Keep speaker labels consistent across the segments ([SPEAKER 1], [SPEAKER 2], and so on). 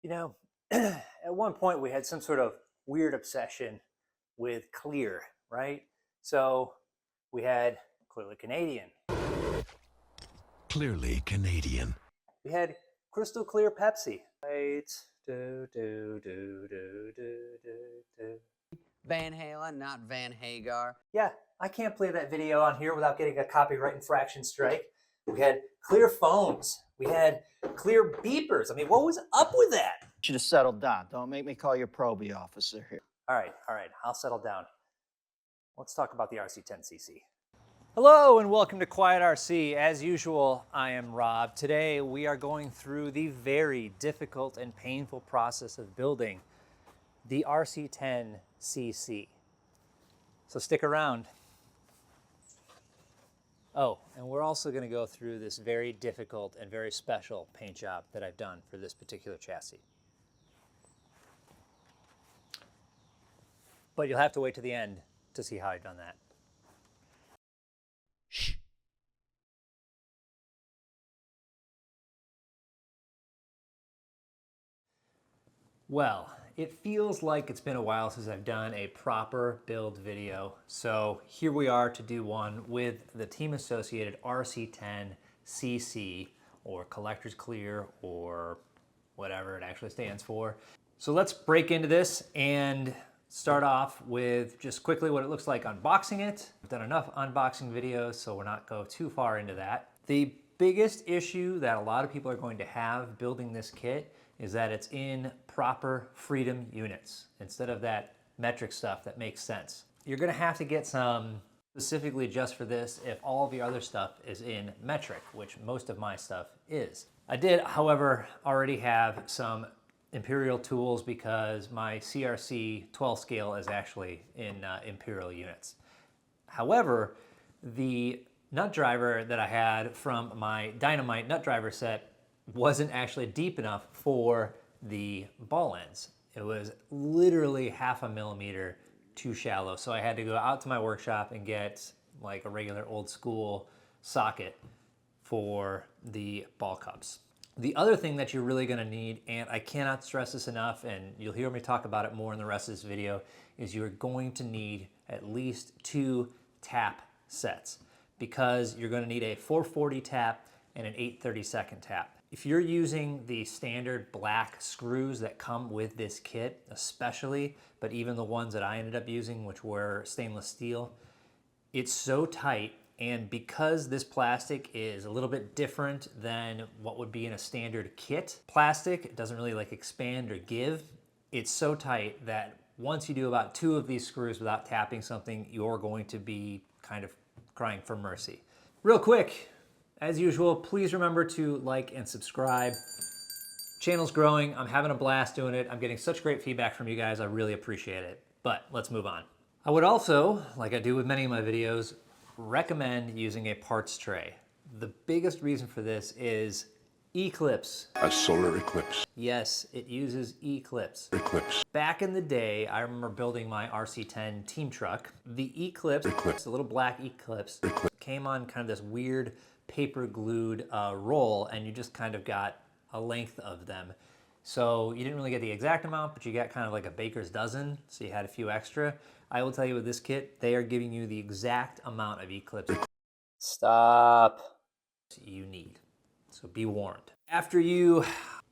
[SPEAKER 1] You know, at one point we had some sort of weird obsession with clear, right? So we had Clearly Canadian.
[SPEAKER 2] Clearly Canadian.
[SPEAKER 1] We had crystal clear Pepsi. Right? Do, do, do, do, do, do, do.
[SPEAKER 3] Van Halen, not Van Hagar.
[SPEAKER 1] Yeah, I can't play that video on here without getting a copyright infraction strike. We had clear phones. We had clear beepers. I mean, what was up with that?
[SPEAKER 4] You should have settled down. Don't make me call your probie officer here.
[SPEAKER 1] All right, I'll settle down. Let's talk about the RC10CC. Hello and welcome to Quiet RC. As usual, I am Rob. Today we are going through the very difficult and painful process of building the RC10CC. So stick around. Oh, and we're also going to go through this very difficult and very special paint job that I've done for this particular chassis. But you'll have to wait to the end to see how I've done that. Shh. Well, it feels like it's been a while since I've done a proper build video. So here we are to do one with the team associated RC10CC, or Collector's Clear, or whatever it actually stands for. So let's break into this and start off with just quickly what it looks like unboxing it. I've done enough unboxing videos, so we're not go too far into that. The biggest issue that a lot of people are going to have building this kit is that it's in proper Freedom units instead of that metric stuff that makes sense. You're gonna have to get some specifically just for this if all of your other stuff is in metric, which most of my stuff is. I did, however, already have some Imperial tools because my CRC 12 scale is actually in Imperial units. However, the nut driver that I had from my Dynamite nut driver set wasn't actually deep enough for the ball ends. It was literally 0.5 millimeter too shallow. So I had to go out to my workshop and get like a regular old school socket for the ball cups. The other thing that you're really gonna need, and I cannot stress this enough, and you'll hear me talk about it more in the rest of this video, is you're going to need at least 2 tap sets because you're gonna need a 440 tap and an 8/32 tap. If you're using the standard black screws that come with this kit, especially, but even the ones that I ended up using, which were stainless steel, it's so tight. And because this plastic is a little bit different than what would be in a standard kit plastic, it doesn't really like expand or give. It's so tight that once you do about 2 of these screws without tapping something, you're going to be kind of crying for mercy. Real quick, as usual, please remember to like and subscribe. Channel's growing. I'm having a blast doing it. I'm getting such great feedback from you guys. I really appreciate it. But let's move on. I would also, like I do with many of my videos, recommend using a parts tray. The biggest reason for this is eclipse.
[SPEAKER 2] A solar eclipse.
[SPEAKER 1] Yes, it uses eclipse.
[SPEAKER 2] Eclipse.
[SPEAKER 1] Back in the day, I remember building my RC10 team truck. The eclipse, the little black eclipse, came on kind of this weird paper glued roll, and you just kind of got a length of them. So you didn't really get the exact amount, but you got kind of like a baker's dozen, so you had a few extra. I will tell you with this kit, they are giving you the exact amount of eclipse you need. So be warned. After you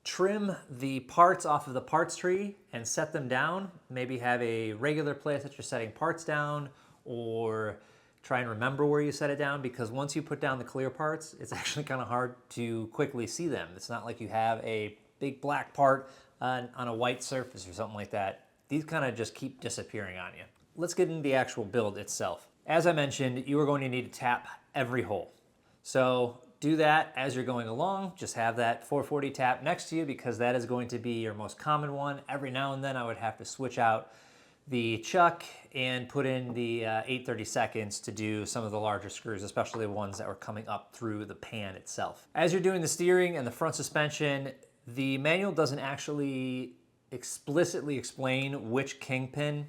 [SPEAKER 1] trim the parts off of the parts tree and set them down, maybe have a regular place that you're setting parts down, or try and remember where you set it down, because once you put down the clear parts, it's actually kind of hard to quickly see them. It's not like you have a big black part on a white surface or something like that. These kind of just keep disappearing on you. Let's get into the actual build itself. As I mentioned, you are going to need to tap every hole. So do that as you're going along. Just have that 440 tap next to you because that is going to be your most common one. Every now and then I would have to switch out the chuck and put in the 8/32 to do some of the larger screws, especially the ones that were coming up through the pan itself. As you're doing the steering and the front suspension, the manual doesn't actually explicitly explain which kingpin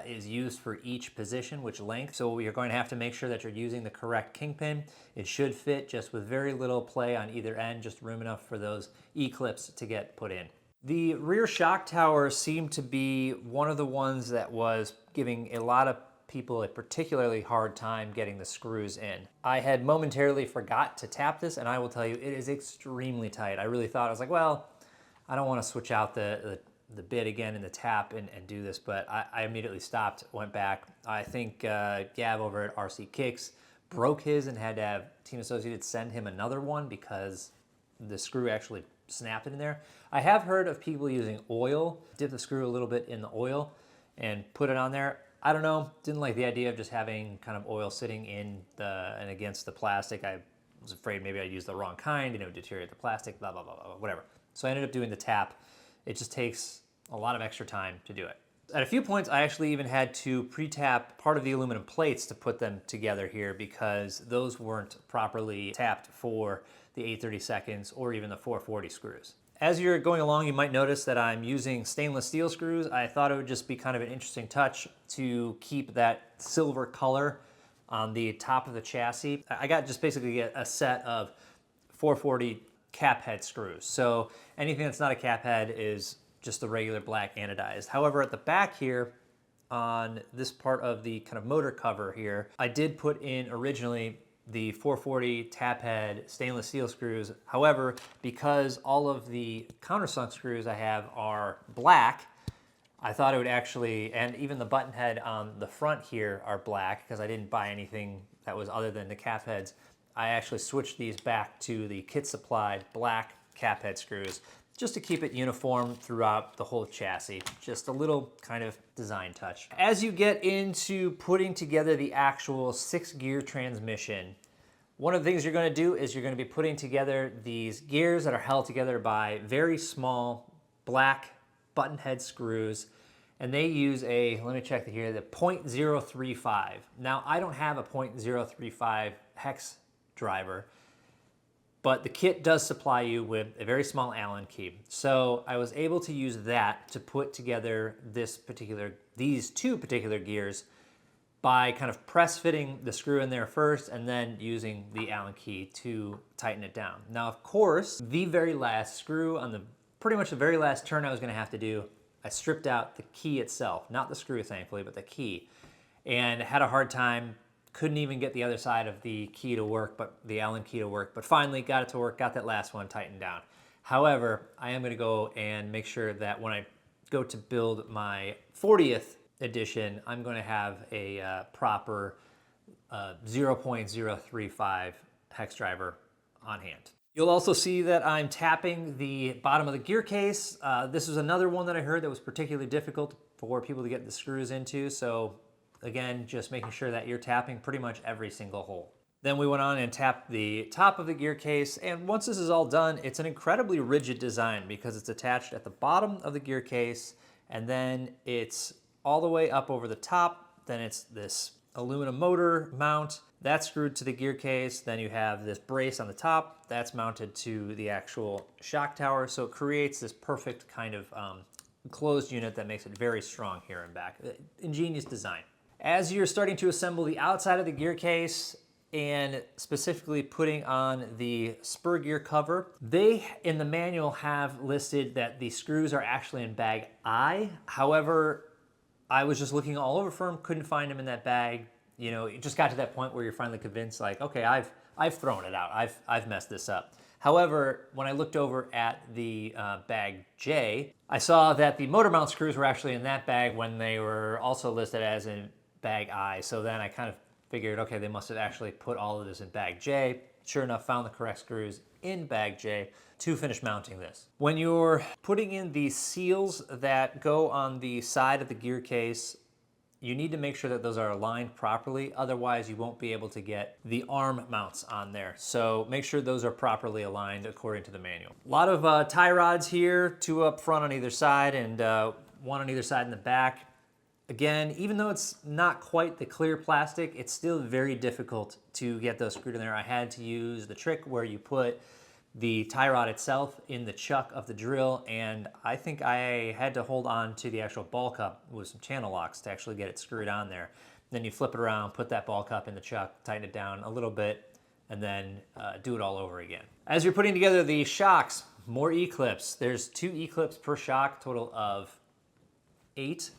[SPEAKER 1] is used for each position, which length. So you're going to have to make sure that you're using the correct kingpin. It should fit just with very little play on either end, just room enough for those E-clips to get put in. The rear shock tower seemed to be one of the ones that was giving a lot of people a particularly hard time getting the screws in. I had momentarily forgot to tap this, and I will tell you, it is extremely tight. I really thought, I was like, well, I don't want to switch out the bit again in the tap and do this, but I immediately stopped, went back. I think Gav over at RC Kicks broke his and had to have Team Associated send him another one because the screw actually snapped it in there. I have heard of people using oil, dip the screw a little bit in the oil and put it on there. I don't know, didn't like the idea of just having kind of oil sitting in and against the plastic. I was afraid maybe I'd use the wrong kind and it would deteriorate the plastic, blah, blah, blah, blah, whatever. So I ended up doing the tap. It just takes a lot of extra time to do it. At a few points, I actually even had to pre-tap part of the aluminum plates to put them together here because those weren't properly tapped for the 8/32 or even the 440 screws. As you're going along, you might notice that I'm using stainless steel screws. I thought it would just be kind of an interesting touch to keep that silver color on the top of the chassis. I got just basically a set of 440 cap head screws. So anything that's not a cap head is just the regular black anodized. However, at the back here, on this part of the kind of motor cover here, I did put in originally the 440 tap head stainless steel screws. However, because all of the countersunk screws I have are black, I thought it would actually, and even the button head on the front here are black because I didn't buy anything that was other than the cap heads. I actually switched these back to the kit supplied black cap head screws just to keep it uniform throughout the whole chassis. Just a little kind of design touch. As you get into putting together the actual 6-gear transmission, one of the things you're going to do is you're going to be putting together these gears that are held together by very small black button head screws, and they use a, let me check here, the 0.035. Now, I don't have a 0.035 hex driver, but the kit does supply you with a very small Allen key. So I was able to use that to put together these two particular gears by kind of press fitting the screw in there first and then using the Allen key to tighten it down. Now, of course, the very last screw on pretty much the very last turn I was gonna have to do, I stripped out the key itself, not the screw thankfully, but the key, and had a hard time. Couldn't even get the other side of the key to work, but the Allen key to work, but finally got it to work, got that last one tightened down. However, I am gonna go and make sure that when I go to build my 40th edition, I'm gonna have a proper 0.035 hex driver on hand. You'll also see that I'm tapping the bottom of the gear case. This was another one that I heard that was particularly difficult for people to get the screws into, so again, just making sure that you're tapping pretty much every single hole. Then we went on and tapped the top of the gear case, and once this is all done, it's an incredibly rigid design because it's attached at the bottom of the gear case, and then it's all the way up over the top. Then it's this aluminum motor mount that's screwed to the gear case. Then you have this brace on the top that's mounted to the actual shock tower. So it creates this perfect kind of closed unit that makes it very strong here and back. Ingenious design. As you're starting to assemble the outside of the gear case and specifically putting on the spur gear cover, they in the manual have listed that the screws are actually in bag I. However, I was just looking all over for them, couldn't find them in that bag. You know, it just got to that point where you're finally convinced, like, okay, I've thrown it out. I've messed this up. However, when I looked over at the bag J, I saw that the motor mount screws were actually in that bag when they were also listed as in bag I. So then I kind of figured, okay, they must have actually put all of this in bag J. Sure enough, found the correct screws in bag J to finish mounting this. When you're putting in the seals that go on the side of the gear case, you need to make sure that those are aligned properly. Otherwise, you won't be able to get the arm mounts on there. So make sure those are properly aligned according to the manual. A lot of tie rods here, 2 up front on either side and 1 on either side in the back. Again, even though it's not quite the clear plastic, it's still very difficult to get those screwed in there. I had to use the trick where you put the tie rod itself in the chuck of the drill, and I think I had to hold on to the actual ball cup with some channel locks to actually get it screwed on there. Then you flip it around, put that ball cup in the chuck, tighten it down a little bit, and then do it all over again. As you're putting together the shocks, more E-clips. There's 2 E-clips per shock, total of 8.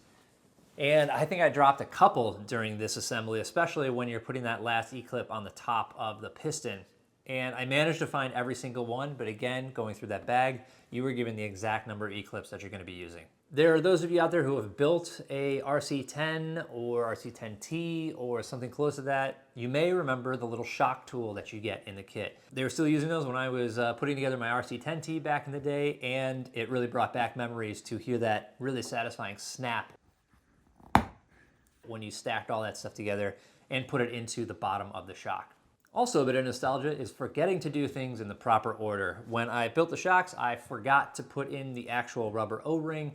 [SPEAKER 1] And I think I dropped a couple during this assembly, especially when you're putting that last E-clip on the top of the piston. And I managed to find every single one, but again, going through that bag, you were given the exact number of E-clips that you're going to be using. There are those of you out there who have built a RC10 or RC10T or something close to that. You may remember the little shock tool that you get in the kit. They were still using those when I was putting together my RC10T back in the day, and it really brought back memories to hear that really satisfying snap when you stacked all that stuff together and put it into the bottom of the shock. Also, a bit of nostalgia is forgetting to do things in the proper order. When I built the shocks, I forgot to put in the actual rubber O-ring.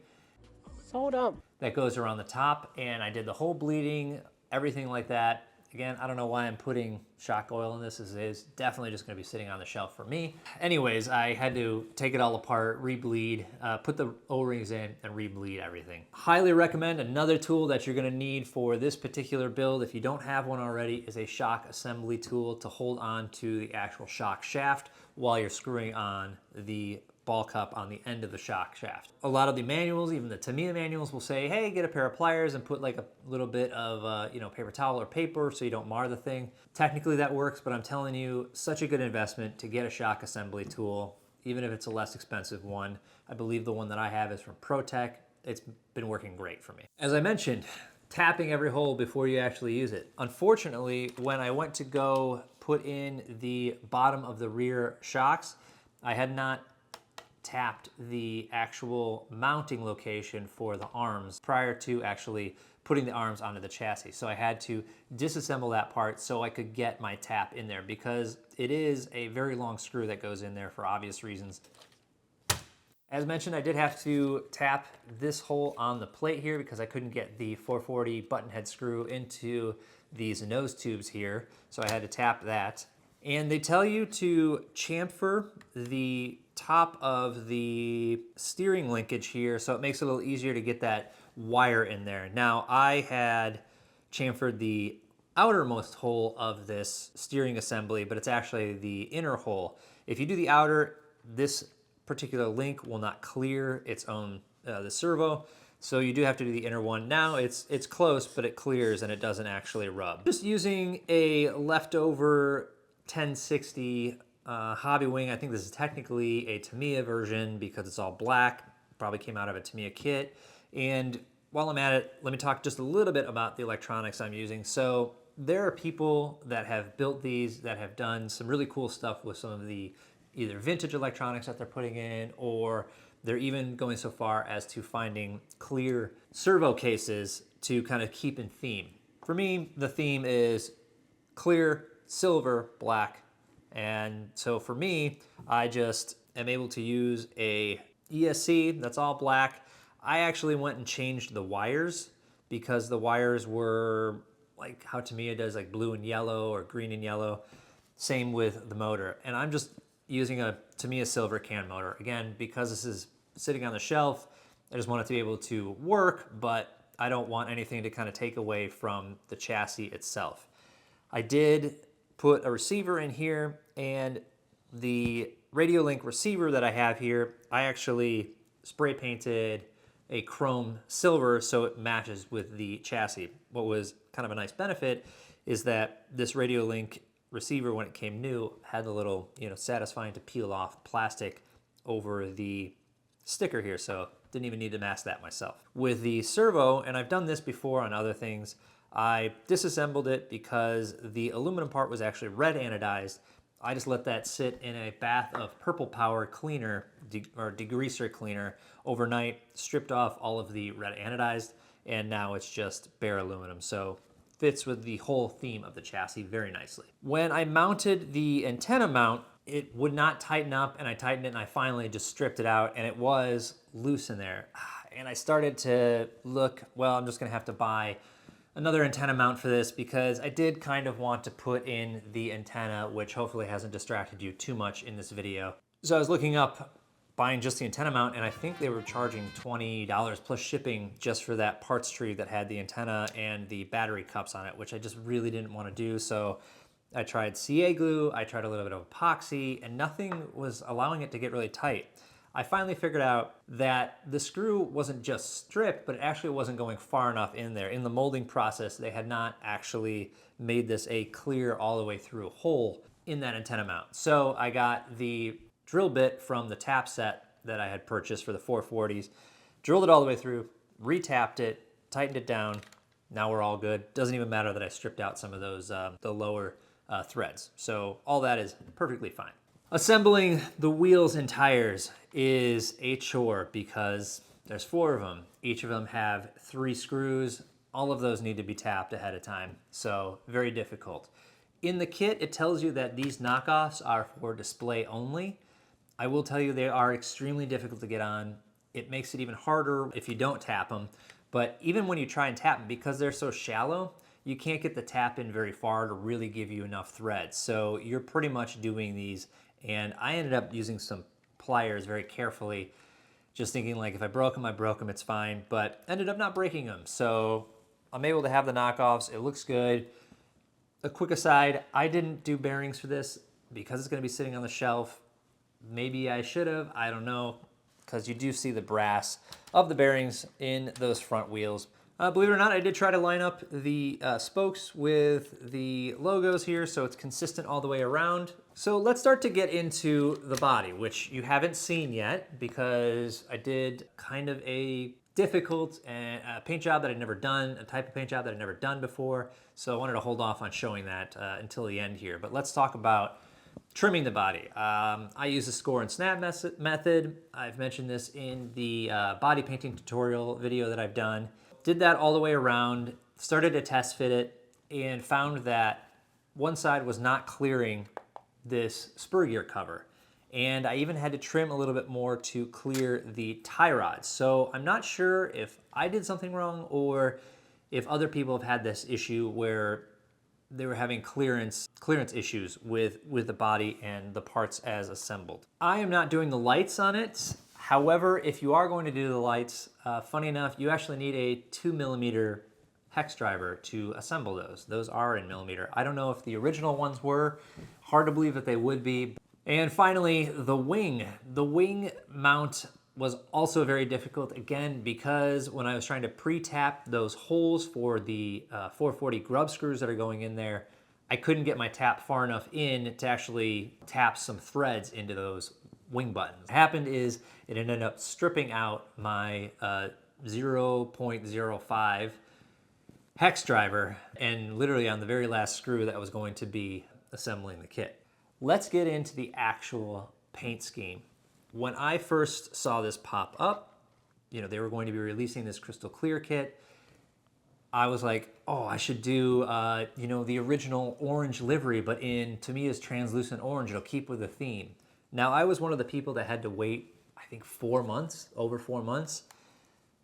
[SPEAKER 5] So dumb.
[SPEAKER 1] That goes around the top, and I did the whole bleeding, everything like that. Again, I don't know why I'm putting shock oil in this. It is definitely just gonna be sitting on the shelf for me. Anyways, I had to take it all apart, re-bleed, put the O-rings in, and re-bleed everything. Highly recommend another tool that you're gonna need for this particular build, if you don't have one already, is a shock assembly tool to hold on to the actual shock shaft while you're screwing on the ball cup on the end of the shock shaft. A lot of the manuals, even the Tamiya manuals, will say, hey, get a pair of pliers and put like a little bit of paper towel or paper so you don't mar the thing. Technically that works, but I'm telling you, such a good investment to get a shock assembly tool, even if it's a less expensive one. I believe the one that I have is from ProTech. It's been working great for me. As I mentioned, tapping every hole before you actually use it. Unfortunately, when I went to go put in the bottom of the rear shocks, I had not tapped the actual mounting location for the arms prior to actually putting the arms onto the chassis. So I had to disassemble that part so I could get my tap in there, because it is a very long screw that goes in there for obvious reasons. As mentioned, I did have to tap this hole on the plate here because I couldn't get the 440 button head screw into these nose tubes here. So I had to tap that. And they tell you to chamfer the top of the steering linkage here so it makes it a little easier to get that wire in there. Now, I had chamfered the outermost hole of this steering assembly, but it's actually the inner hole. If you do the outer, this particular link will not clear its own the servo, so you do have to do the inner one. Now it's close, but it clears and it doesn't actually rub. Just using a leftover 1060 Hobby Wing. I think this is technically a Tamiya version because it's all black. Probably came out of a Tamiya kit. And while I'm at it, let me talk just a little bit about the electronics I'm using. So there are people that have built these that have done some really cool stuff with some of the either vintage electronics that they're putting in, or they're even going so far as to finding clear servo cases to kind of keep in theme. For me, the theme is clear, silver, black. And so for me, I just am able to use a ESC that's all black. I actually went and changed the wires because the wires were like how Tamiya does, like blue and yellow or green and yellow. Same with the motor. And I'm just using a Tamiya silver can motor. Again, because this is sitting on the shelf, I just want it to be able to work, but I don't want anything to kind of take away from the chassis itself. I did put a receiver in here, and the radio link receiver that I have here, I actually spray painted a chrome silver so it matches with the chassis. What was kind of a nice benefit is that this radio link receiver, when it came new, had the little, satisfying to peel off plastic over the sticker here, so didn't even need to mask that myself. With the servo, and I've done this before on other things, I disassembled it because the aluminum part was actually red anodized. I just let that sit in a bath of purple power cleaner, or degreaser cleaner, overnight, stripped off all of the red anodized, and now it's just bare aluminum. So fits with the whole theme of the chassis very nicely. When I mounted the antenna mount, it would not tighten up, and I tightened it, and I finally just stripped it out, and it was loose in there. And I started to look, well, I'm just gonna have to buy another antenna mount for this because I did kind of want to put in the antenna, which hopefully hasn't distracted you too much in this video. So I was looking up buying just the antenna mount, and I think they were charging $20 plus shipping just for that parts tree that had the antenna and the battery cups on it, which I just really didn't want to do. So I tried CA glue, I tried a little bit of epoxy, and nothing was allowing it to get really tight. I finally figured out that the screw wasn't just stripped, but it actually wasn't going far enough in there. In the molding process, they had not actually made this a clear all the way through hole in that antenna mount. So I got the drill bit from the tap set that I had purchased for the 440s, drilled it all the way through, retapped it, tightened it down. Now we're all good. Doesn't even matter that I stripped out some of those, the lower threads. So all that is perfectly fine. Assembling the wheels and tires is a chore because there's 4 of them. Each of them have 3 screws. All of those need to be tapped ahead of time. So very difficult. In the kit, it tells you that these knockoffs are for display only. I will tell you they are extremely difficult to get on. It makes it even harder if you don't tap them. But even when you try and tap them, because they're so shallow, you can't get the tap in very far to really give you enough thread. So you're pretty much doing these, and I ended up using some pliers very carefully, just thinking like if I broke them, it's fine, but ended up not breaking them. So I'm able to have the knockoffs. It looks good. A quick aside, I didn't do bearings for this because it's gonna be sitting on the shelf. Maybe I should have, I don't know, because you do see the brass of the bearings in those front wheels. Believe it or not, I did try to line up the spokes with the logos here so it's consistent all the way around. So let's start to get into the body, which you haven't seen yet because I did kind of a difficult paint job that I'd never done, a type of paint job that I'd never done before. So I wanted to hold off on showing that until the end here. But let's talk about trimming the body. I use the score and snap method. I've mentioned this in the body painting tutorial video that I've done. Did that all the way around, started to test fit it, and found that one side was not clearing this spur gear cover. And I even had to trim a little bit more to clear the tie rods. So I'm not sure if I did something wrong or if other people have had this issue where they were having clearance issues with the body and the parts as assembled. I am not doing the lights on it. However, if you are going to do the lights, funny enough, you actually need a 2mm hex driver to assemble those. Those are in millimeter. I don't know if the original ones were. Hard to believe that they would be. And finally, the wing. The wing mount was also very difficult, again, because when I was trying to pre-tap those holes for the 440 grub screws that are going in there, I couldn't get my tap far enough in to actually tap some threads into those wing buttons. What happened is it ended up stripping out my 0.05 hex driver, and literally on the very last screw that was going to be assembling the kit. Let's get into the actual paint scheme. When I first saw this pop up, you know, they were going to be releasing this crystal clear kit, I was like, oh, I should do, you know, the original orange livery, but in Tamiya's translucent orange. It'll keep with the theme. Now, I was one of the people that had to wait, I think 4 months, over 4 months,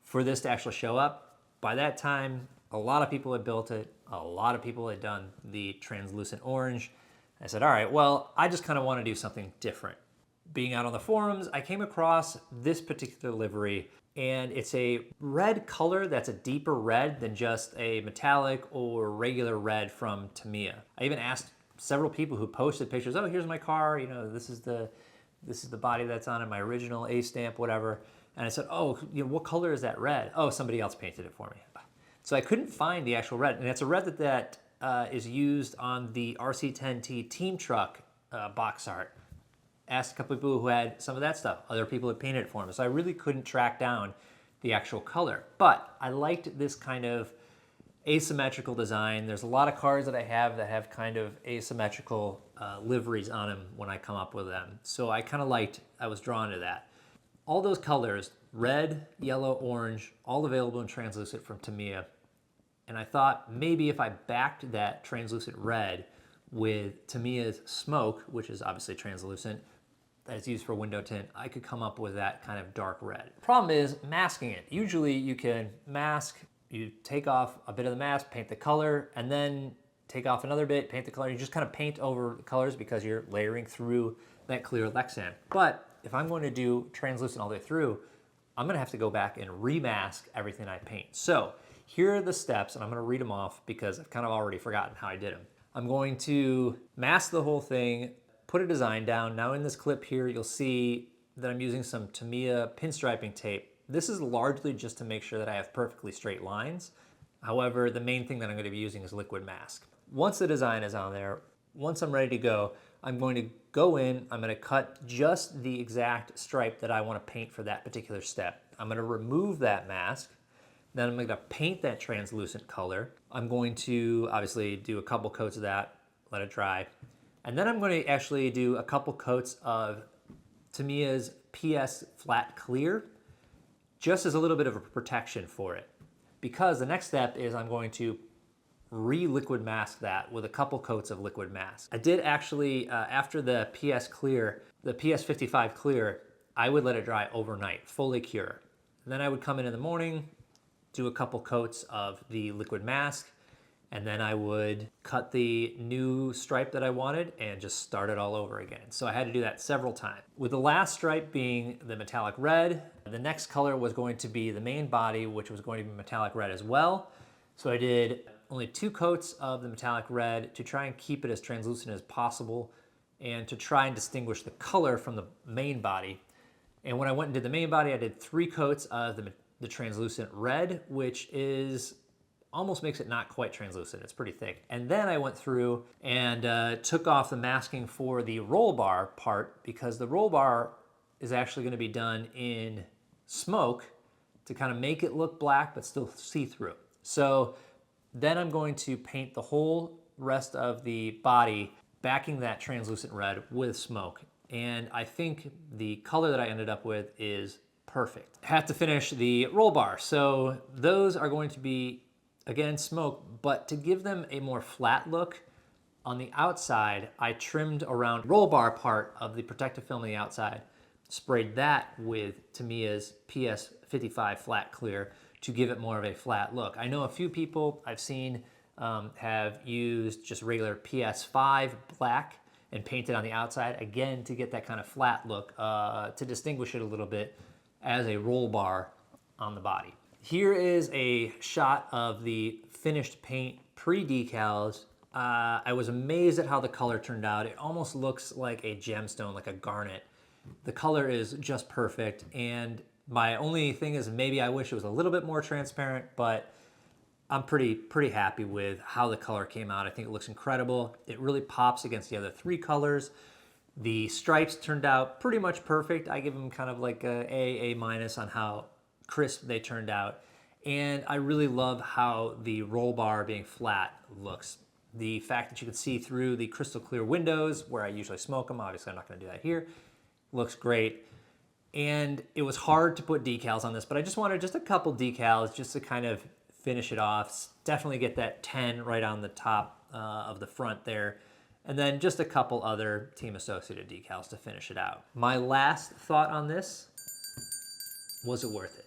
[SPEAKER 1] for this to actually show up. By that time, a lot of people had built it. A lot of people had done the translucent orange. I said, all right, well, I just kind of want to do something different. Being out on the forums, I came across this particular livery, and it's a red color that's a deeper red than just a metallic or regular red from Tamiya. I even asked several people who posted pictures, oh, here's my car, you know, this is the body that's on it, my original A stamp, whatever. And I said, oh, you know, what color is that red? Oh, somebody else painted it for me. So I couldn't find the actual red, and it's a red that is used on the RC10T team truck box art. Asked a couple people who had some of that stuff. Other people had painted it for me. So I really couldn't track down the actual color. But I liked this kind of asymmetrical design. There's a lot of cars that I have that have kind of asymmetrical liveries on them when I come up with them. So I kind of I was drawn to that. All those colors, red, yellow, orange, all available in translucent from Tamiya. And I thought maybe if I backed that translucent red with Tamiya's smoke, which is obviously translucent, that is used for window tint, I could come up with that kind of dark red. Problem is masking it. Usually you can mask, you take off a bit of the mask, paint the color, and then take off another bit, paint the color. You just kind of paint over the colors because you're layering through that clear Lexan. But if I'm going to do translucent all the way through, I'm gonna have to go back and remask everything I paint. So here are the steps, and I'm gonna read them off because I've kind of already forgotten how I did them. I'm going to mask the whole thing, put a design down. Now in this clip here, you'll see that I'm using some Tamiya pinstriping tape. This is largely just to make sure that I have perfectly straight lines. However, the main thing that I'm going to be using is liquid mask. Once the design is on there, once I'm ready to go, I'm going to go in, I'm going to cut just the exact stripe that I want to paint for that particular step. I'm going to remove that mask. Then I'm going to paint that translucent color. I'm going to obviously do a couple coats of that, let it dry. And then I'm going to actually do a couple coats of Tamiya's PS Flat Clear, just as a little bit of a protection for it. Because the next step is I'm going to re-liquid mask that with a couple coats of liquid mask. I did actually, after the PS Clear, the PS55 Clear, I would let it dry overnight, fully cure. And then I would come in the morning, do a couple coats of the liquid mask, and then I would cut the new stripe that I wanted and just start it all over again. So I had to do that several times. With the last stripe being the metallic red, the next color was going to be the main body, which was going to be metallic red as well. So I did only 2 coats of the metallic red to try and keep it as translucent as possible and to try and distinguish the color from the main body. And when I went and did the main body, I did 3 coats of the translucent red, which is almost makes it not quite translucent. It's pretty thick. And then I went through and took off the masking for the roll bar part, because the roll bar is actually going to be done in smoke to kind of make it look black but still see-through. So then I'm going to paint the whole rest of the body backing that translucent red with smoke. And I think the color that I ended up with is perfect. I have to finish the roll bar. So those are going to be, again, smoke, but to give them a more flat look, on the outside, I trimmed around roll bar part of the protective film on the outside, sprayed that with Tamiya's PS55 Flat Clear to give it more of a flat look. I know a few people I've seen have used just regular PS5 black and painted on the outside, again, to get that kind of flat look, to distinguish it a little bit as a roll bar on the body. Here is a shot of the finished paint pre-decals. I was amazed at how the color turned out. It almost looks like a gemstone, like a garnet. The color is just perfect, and my only thing is maybe I wish it was a little bit more transparent, but I'm pretty happy with how the color came out. I think it looks incredible. It really pops against the other 3 colors. The stripes turned out pretty much perfect. I give them kind of like a minus on how crisp they turned out. And I really love how the roll bar being flat looks. The fact that you can see through the crystal clear windows where I usually smoke them, obviously I'm not gonna do that here, looks great. And it was hard to put decals on this, but I just wanted just a couple decals just to kind of finish it off. Definitely get that 10 right on the top of the front there. And then just a couple other Team Associated decals to finish it out. My last thought on this, was it worth it?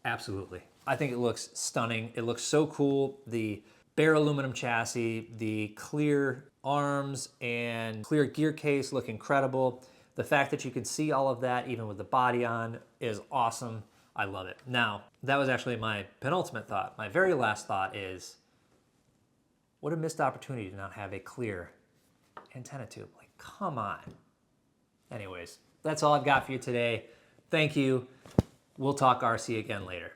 [SPEAKER 1] Absolutely. I think it looks stunning. It looks so cool. The bare aluminum chassis, the clear arms and clear gear case look incredible. The fact that you can see all of that even with the body on is awesome. I love it. Now, that was actually my penultimate thought. My very last thought is, what a missed opportunity to not have a clear antenna tube. Like, come on. Anyways, that's all I've got for you today. Thank you. We'll talk RC again later.